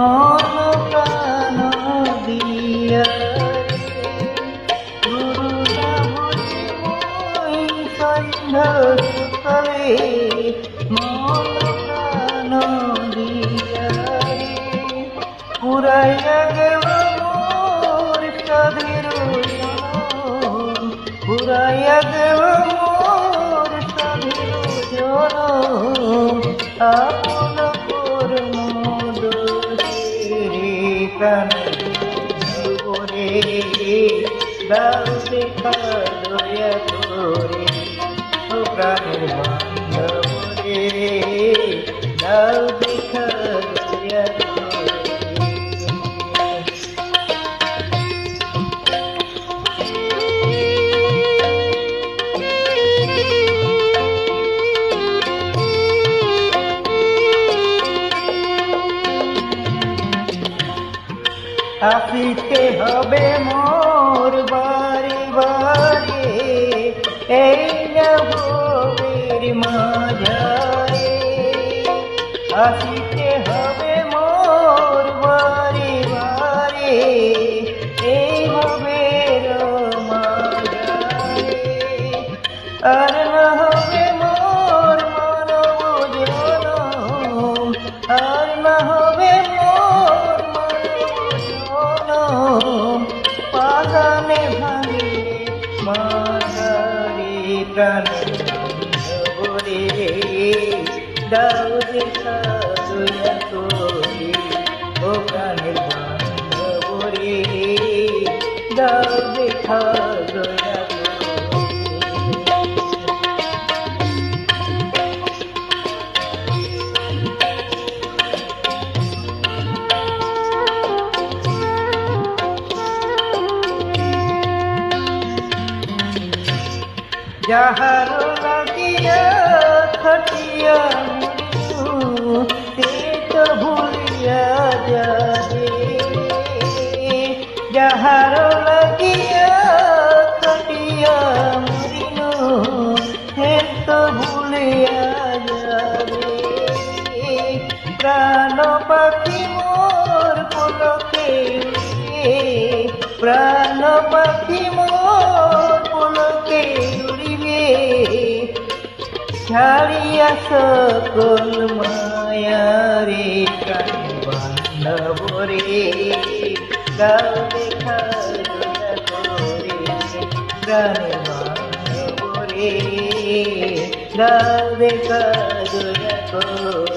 মন প্রাণ দিয়া সন্ধ্যা সুতলে মন প্রাণ দিয়া পুরাইয়া গেল মোর সাধের পুরাইয়া গেল মোর সাধের আপন কর্ম দোষে প্রাণ করে দাও দেখা দয়া করে ও প্রাণের বান্ধব রে দাও দেখা দয়া করে আসিতে হবে মোর বারে বারে এই নবের মাঝারে আসিতে হবে মোর বারে বারে এই নবের মাঝারে আর না হবে মোর মানব জনম আর না হবে পাগানে ভাঙিলে মাঝারে প্রাণ বলে দাও দেখা দয়া করে ও প্রাণের বান্ধব রে দাও দেখা দয়া যাহার লাগিয়া খাটিয়া সে তো ভুলিয়া যাবে যাহার লাগিয়া খাটিয়া মরিল সে তো ভুলিয়া যাবে প্রাণ পাখি মোর পুলকে প্রাণ পাখি মোর পুলকে ছাড়িয়া সকল মায়ারে প্রাণ বান্ধব রে দাও দেখা দয়া করে প্রাণ বান্ধব রে দাও দেখা দয়া করে।